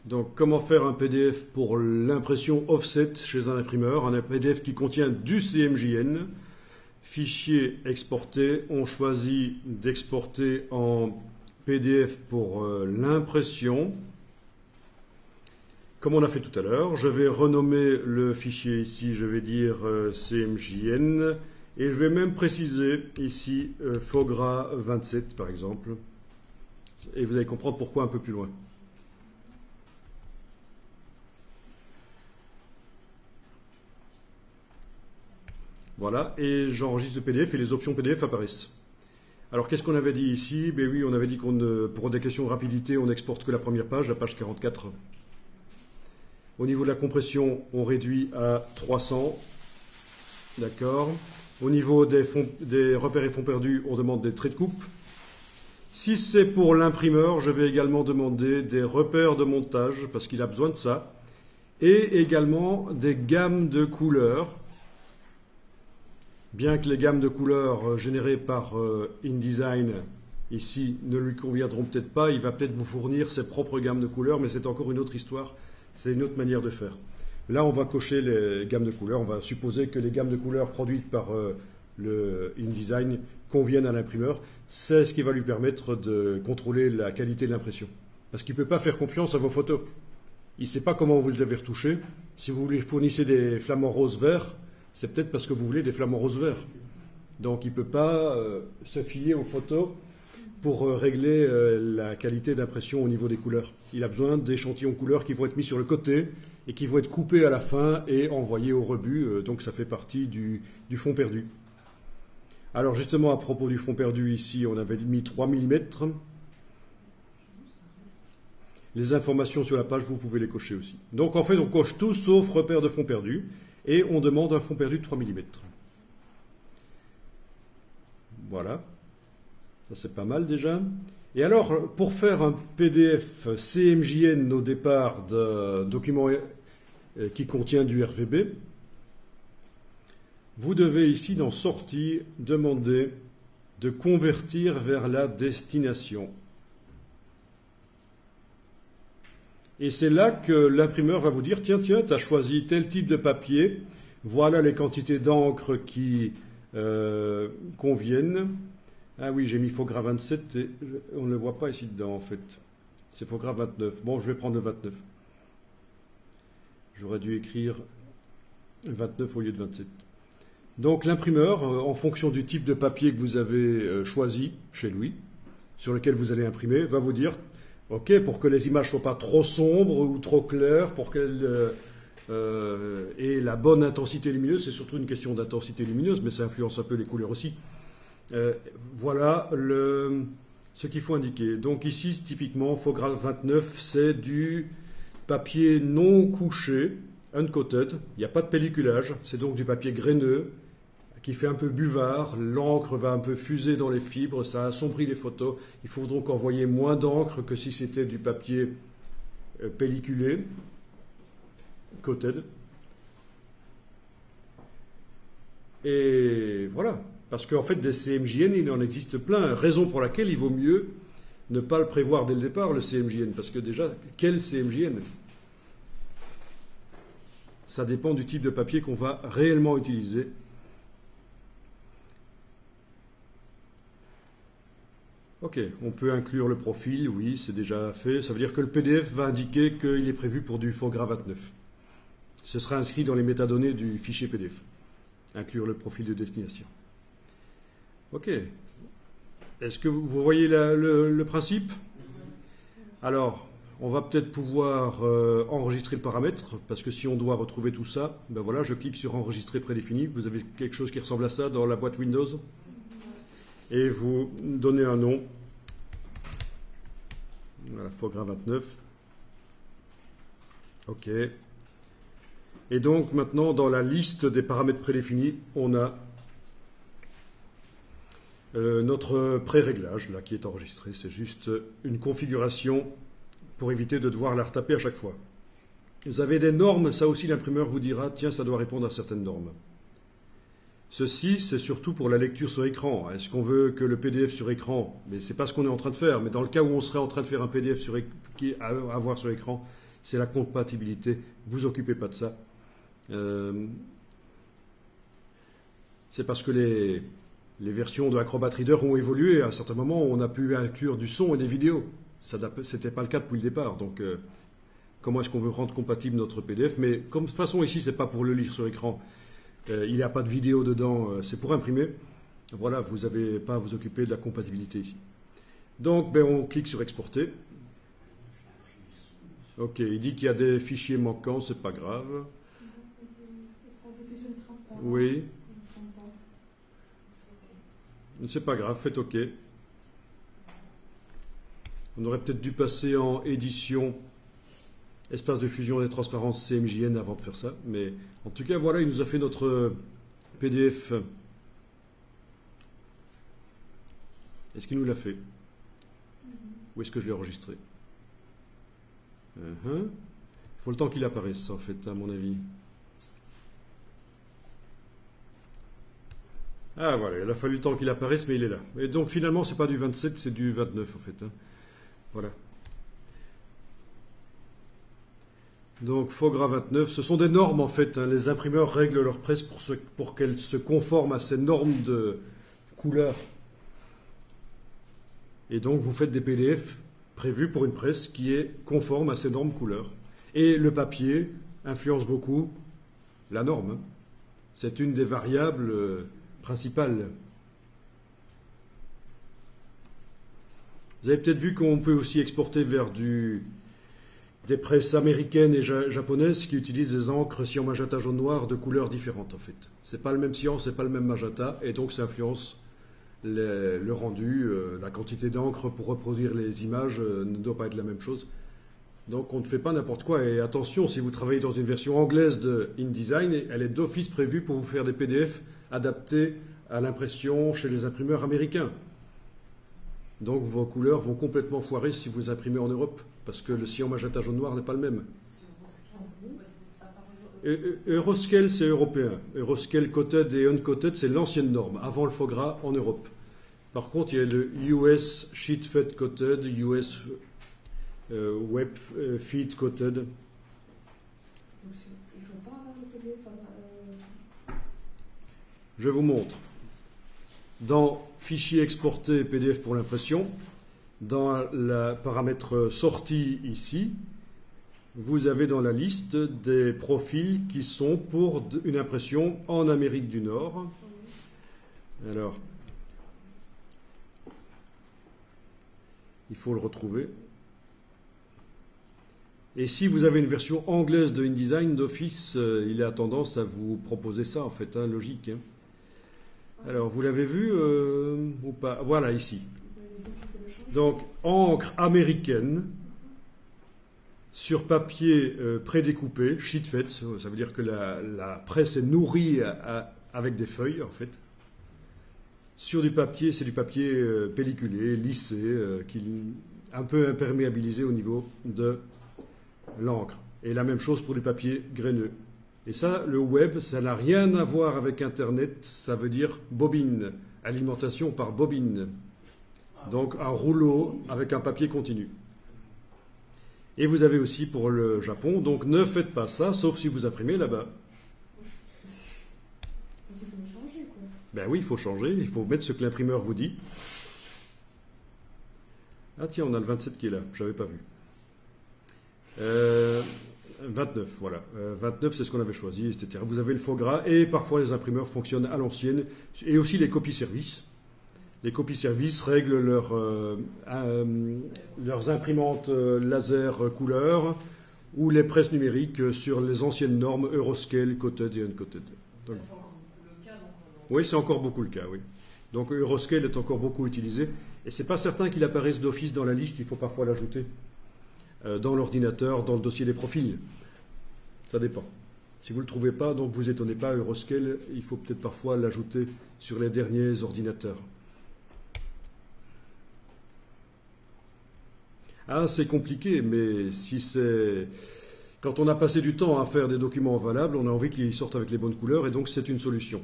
Donc, comment faire un PDF pour l'impression offset chez un imprimeur? Un PDF qui contient du CMJN. Fichier exporté. On choisit d'exporter en PDF pour l'impression. Comme on a fait tout à l'heure, je vais renommer le fichier ici, je vais dire CMJN. Et je vais même préciser ici Fogra 27 par exemple. Et vous allez comprendre pourquoi un peu plus loin. Voilà, et j'enregistre le PDF et les options PDF apparaissent. Alors qu'est-ce qu'on avait dit ici? Ben oui, on avait dit pour des questions de rapidité, on n'exporte que la première page, la page 44. Au niveau de la compression, on réduit à 300. D'accord. Au niveau des repères et fonds perdus, on demande des traits de coupe. Si c'est pour l'imprimeur, je vais également demander des repères de montage, parce qu'il a besoin de ça. Et également des gammes de couleurs. Bien que les gammes de couleurs générées par InDesign ici ne lui conviendront peut-être pas, il va peut-être vous fournir ses propres gammes de couleurs, mais c'est encore une autre histoire, c'est une autre manière de faire. Là, on va cocher les gammes de couleurs, on va supposer que les gammes de couleurs produites par le InDesign conviennent à l'imprimeur. C'est ce qui va lui permettre de contrôler la qualité de l'impression. Parce qu'il ne peut pas faire confiance à vos photos. Il ne sait pas comment vous les avez retouchées. Si vous lui fournissez des flamants roses verts, c'est peut-être parce que vous voulez des flamants roses verts. Donc il ne peut pas se fier aux photos pour régler la qualité d'impression au niveau des couleurs. Il a besoin d'échantillons couleurs qui vont être mis sur le côté et qui vont être coupés à la fin et envoyés au rebut. Donc ça fait partie du fond perdu. Alors justement, à propos du fond perdu, ici, on avait mis 3 mm. Les informations sur la page, vous pouvez les cocher aussi. Donc en fait, on coche tout sauf repère de fond perdu. Et on demande un fond perdu de 3 mm. Voilà. Ça, c'est pas mal déjà. Et alors, pour faire un PDF CMJN au départ d'un document qui contient du RVB, vous devez ici, dans Sortie, demander de convertir vers la destination. Et c'est là que l'imprimeur va vous dire, tiens, tu as choisi tel type de papier, voilà les quantités d'encre qui conviennent. Ah oui, j'ai mis Fogra 27 et on ne le voit pas ici dedans en fait. C'est Fogra 29. Bon, je vais prendre le 29. J'aurais dû écrire 29 au lieu de 27. Donc l'imprimeur, en fonction du type de papier que vous avez choisi chez lui, sur lequel vous allez imprimer, va vous dire, ok, pour que les images ne soient pas trop sombres ou trop claires, pour qu'elles aient la bonne intensité lumineuse, c'est surtout une question d'intensité lumineuse, mais ça influence un peu les couleurs aussi. Voilà ce qu'il faut indiquer. Donc ici, typiquement, Fogra 29, c'est du papier non couché, uncoated, il n'y a pas de pelliculage, c'est donc du papier graineux, qui fait un peu buvard, l'encre va un peu fuser dans les fibres, ça assombrit les photos. Il faut donc envoyer moins d'encre que si c'était du papier pelliculé, coated. Et voilà, parce qu'en fait des CMJN, il en existe plein, raison pour laquelle il vaut mieux ne pas le prévoir dès le départ, le CMJN, parce que déjà, quel CMJN? Ça dépend du type de papier qu'on va réellement utiliser. Ok, on peut inclure le profil, oui, c'est déjà fait. Ça veut dire que le PDF va indiquer qu'il est prévu pour du Fogra 29. Ce sera inscrit dans les métadonnées du fichier PDF. Inclure le profil de destination. Ok. Est-ce que vous voyez le principe? Alors, on va peut-être pouvoir enregistrer le paramètre, parce que si on doit retrouver tout ça, ben voilà, je clique sur enregistrer prédéfini. Vous avez quelque chose qui ressemble à ça dans la boîte Windows. Et vous donnez un nom. Voilà, Fogra 29. OK. Et donc maintenant, dans la liste des paramètres prédéfinis, on a notre pré-réglage là qui est enregistré. C'est juste une configuration pour éviter de devoir la retaper à chaque fois. Vous avez des normes, ça aussi l'imprimeur vous dira, tiens, ça doit répondre à certaines normes. Ceci, c'est surtout pour la lecture sur écran. Est-ce qu'on veut que le PDF sur écran, mais ce n'est pas ce qu'on est en train de faire, mais dans le cas où on serait en train de faire un PDF à voir sur écran, c'est la compatibilité. Vous occupez pas de ça. C'est parce que les versions de Acrobat Reader ont évolué. À un certain moment, on a pu inclure du son et des vidéos. Ce n'était pas le cas depuis le départ. Donc, comment est-ce qu'on veut rendre compatible notre PDF? Mais comme de toute façon, ici, ce n'est pas pour le lire sur écran. Il n'y a pas de vidéo dedans. C'est pour imprimer. Voilà, vous n'avez pas à vous occuper de la compatibilité ici. Donc, on clique sur Exporter. Ok, il dit qu'il y a des fichiers manquants, c'est pas grave. Oui. C'est pas grave, faites OK. On aurait peut-être dû passer en édition espace de fusion et transparence CMJN avant de faire ça. Mais en tout cas, voilà, il nous a fait notre PDF. Est-ce qu'il nous l'a fait? Où est-ce que je l'ai enregistré? Il faut le temps qu'il apparaisse, en fait, à mon avis. Ah voilà, il a fallu le temps qu'il apparaisse, mais il est là. Et donc finalement, c'est pas du 27, c'est du 29 en fait. Voilà. Donc FOGRA 29, ce sont des normes en fait. Les imprimeurs règlent leur presse pour qu'elle se conforme à ces normes de couleur. Et donc vous faites des PDF prévus pour une presse qui est conforme à ces normes couleurs. Et le papier influence beaucoup la norme. C'est une des variables principales. Vous avez peut-être vu qu'on peut aussi exporter vers des presses américaines et japonaises qui utilisent des encres cyan magenta jaune noir de couleurs différentes en fait. C'est pas le même cyan, c'est pas le même magenta et donc ça influence le rendu, la quantité d'encre pour reproduire les images ne doit pas être la même chose. Donc on ne fait pas n'importe quoi et attention, si vous travaillez dans une version anglaise de InDesign, elle est d'office prévue pour vous faire des PDF adaptés à l'impression chez les imprimeurs américains. Donc vos couleurs vont complètement foirer si vous imprimez en Europe, parce que le cyan magenta jaune noir n'est pas le même. Euroscale, c'est européen. Euroscale coated et uncoated, c'est l'ancienne norme, avant le FOGRA en Europe. Par contre, il y a le US Sheet Fed Coated, US Web Feed Coated. Je vous montre. Dans Fichier exporté PDF pour l'impression, dans le paramètre sortie ici, vous avez dans la liste des profils qui sont pour une impression en Amérique du Nord. Alors, il faut le retrouver. Et si vous avez une version anglaise de InDesign d'office, il a tendance à vous proposer ça en fait, hein, logique. Hein. Alors, vous l'avez vu ou pas? Voilà, ici. Donc, encre américaine sur papier prédécoupé, sheet fed, ça veut dire que la presse est nourrie avec des feuilles, en fait. Sur du papier, c'est du papier pelliculé, lissé, un peu imperméabilisé au niveau de l'encre. Et la même chose pour du papier graineux. Et ça, le web, ça n'a rien à voir avec Internet, ça veut dire bobine, alimentation par bobine. Donc un rouleau avec un papier continu. Et vous avez aussi pour le Japon, donc ne faites pas ça, sauf si vous imprimez là-bas. Ben oui, il faut changer, il faut mettre ce que l'imprimeur vous dit. Ah tiens, on a le 27 qui est là, je n'avais pas vu. 29, voilà. 29, c'est ce qu'on avait choisi, etc. Vous avez le FOGRA et parfois les imprimeurs fonctionnent à l'ancienne et aussi les copies services. Les copies services règlent leurs imprimantes laser couleur ou les presses numériques sur les anciennes normes Euroscale, coated et uncoated. Donc, c'est encore beaucoup le cas. Oui, c'est encore beaucoup le cas, oui. Donc Euroscale est encore beaucoup utilisé et c'est pas certain qu'il apparaisse d'office dans la liste, il faut parfois l'ajouter. Dans l'ordinateur, dans le dossier des profils. Ça dépend. Si vous ne le trouvez pas, donc vous étonnez pas, Euroscale, il faut peut-être parfois l'ajouter sur les derniers ordinateurs. Ah, c'est compliqué, mais si c'est... Quand on a passé du temps à faire des documents valables, on a envie qu'ils sortent avec les bonnes couleurs, et donc c'est une solution.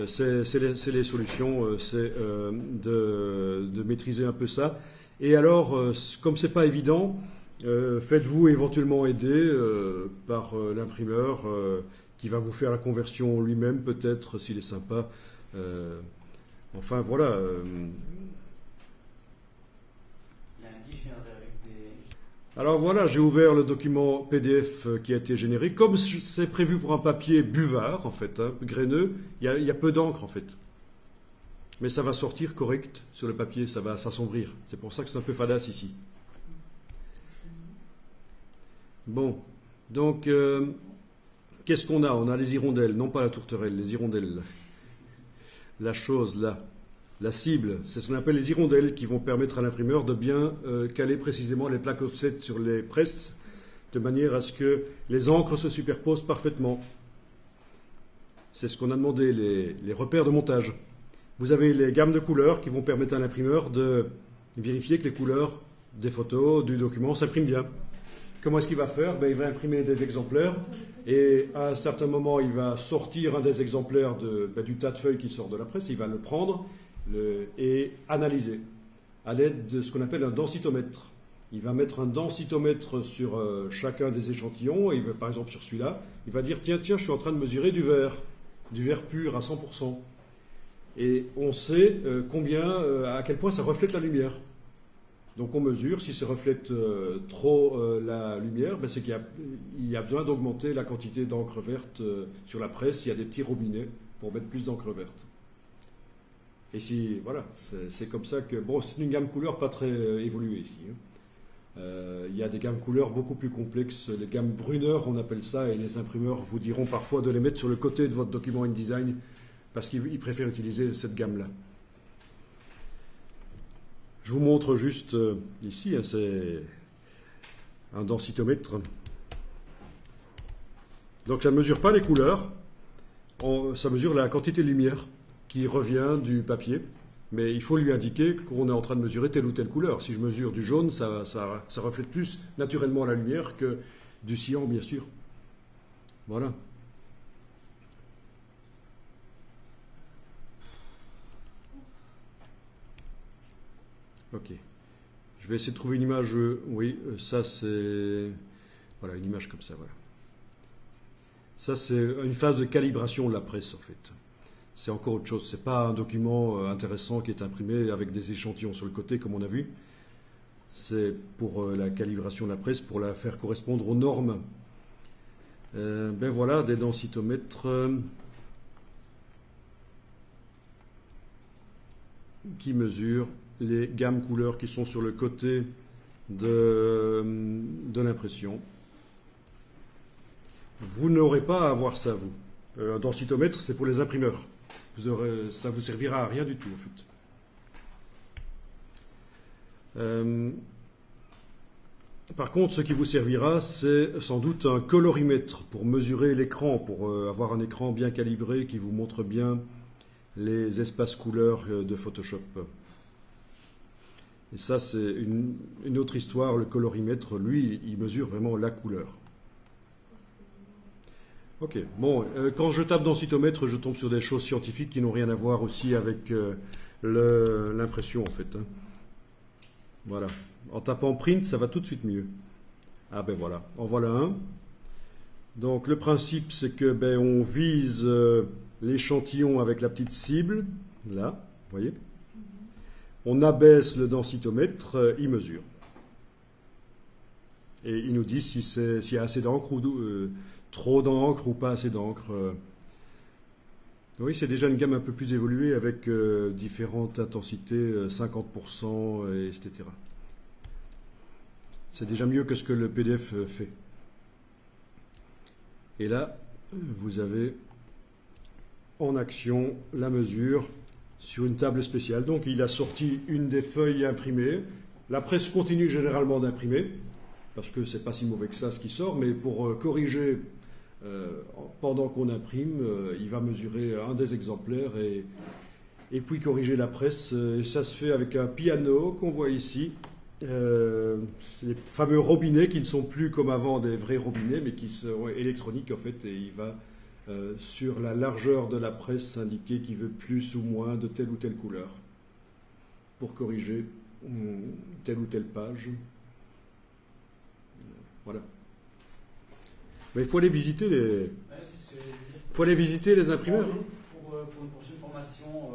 C'est les solutions, c'est de maîtriser un peu ça. Et alors, comme c'est pas évident, Faites-vous éventuellement aider par l'imprimeur qui va vous faire la conversion lui-même, peut-être, s'il est sympa. Enfin, voilà. Lundi, je viendrai avec des... Alors voilà, j'ai ouvert le document PDF qui a été généré. Comme c'est prévu pour un papier buvard, en fait, hein, graineux, il y a peu d'encre, en fait. Mais ça va sortir correct sur le papier, ça va s'assombrir. C'est pour ça que c'est un peu fadasse ici. Bon, donc, qu'est-ce qu'on a? On a les hirondelles, non pas la tourterelle, les hirondelles. La chose là, la cible, c'est ce qu'on appelle les hirondelles qui vont permettre à l'imprimeur de bien caler précisément les plaques offset sur les presses, de manière à ce que les encres se superposent parfaitement. C'est ce qu'on a demandé, les repères de montage. Vous avez les gammes de couleurs qui vont permettre à l'imprimeur de vérifier que les couleurs des photos, du document s'impriment bien. Comment est-ce qu'il va faire? Il va imprimer des exemplaires et à un certain moment, il va sortir un des exemplaires du tas de feuilles qui sort de la presse, il va le prendre et analyser à l'aide de ce qu'on appelle un densitomètre. Il va mettre un densitomètre sur chacun des échantillons, et par exemple sur celui-là, il va dire tiens, je suis en train de mesurer du verre pur à 100%. Et on sait à quel point ça reflète la lumière. Donc on mesure, si ça reflète trop la lumière, c'est qu'il y a besoin d'augmenter la quantité d'encre verte sur la presse. Il y a des petits robinets pour mettre plus d'encre verte. Et si, voilà, c'est comme ça que... Bon, c'est une gamme couleur pas très évoluée ici. Il y a des gammes couleurs beaucoup plus complexes. Les gammes Brunner, on appelle ça, et les imprimeurs vous diront parfois de les mettre sur le côté de votre document InDesign parce qu'ils préfèrent utiliser cette gamme-là. Je vous montre juste ici, hein, c'est un densitomètre. Donc ça ne mesure pas les couleurs, ça mesure la quantité de lumière qui revient du papier. Mais il faut lui indiquer qu'on est en train de mesurer telle ou telle couleur. Si je mesure du jaune, ça reflète plus naturellement la lumière que du cyan, bien sûr. Voilà. Ok. Je vais essayer de trouver une image. Oui, ça c'est... Voilà, une image comme ça, voilà. Ça c'est une phase de calibration de la presse, en fait. C'est encore autre chose. C'est pas un document intéressant qui est imprimé avec des échantillons sur le côté, comme on a vu. C'est pour la calibration de la presse, pour la faire correspondre aux normes. Voilà, des densitomètres qui mesurent les gammes couleurs qui sont sur le côté de l'impression. Vous n'aurez pas à avoir ça, vous. Un densitomètre, c'est pour les imprimeurs. Ça ne vous servira à rien du tout, en fait. Par contre, ce qui vous servira, c'est sans doute un colorimètre pour mesurer l'écran, pour avoir un écran bien calibré qui vous montre bien les espaces couleurs de Photoshop. Et ça, c'est une autre histoire. Le colorimètre, lui, il mesure vraiment la couleur. Ok, bon, quand je tape densitomètre, je tombe sur des choses scientifiques qui n'ont rien à voir aussi avec l'impression, en fait. Hein. Voilà. En tapant print, ça va tout de suite mieux. Ah ben voilà, en voilà un. Donc le principe, c'est que on vise l'échantillon avec la petite cible, là, vous voyez. On abaisse le densitomètre, il mesure. Et il nous dit s'il y a assez d'encre ou trop d'encre ou pas assez d'encre. Oui, c'est déjà une gamme un peu plus évoluée avec différentes intensités, 50%, etc. C'est déjà mieux que ce que le PDF fait. Et là, vous avez en action la mesure sur une table spéciale. Donc il a sorti une des feuilles imprimées. La presse continue généralement d'imprimer, parce que c'est pas si mauvais que ça ce qui sort, mais pour corriger pendant qu'on imprime, il va mesurer un des exemplaires et puis corriger la presse. Et ça se fait avec un piano qu'on voit ici. Les fameux robinets qui ne sont plus comme avant des vrais robinets, mais qui sont électroniques en fait, et il va sur la largeur de la presse indiquer qu'il veut plus ou moins de telle ou telle couleur pour corriger telle ou telle page. Voilà. Mais il faut aller visiter les, Ouais, c'est ce que j'allais dire. faut aller visiter les imprimeurs. hein. Pour une prochaine formation,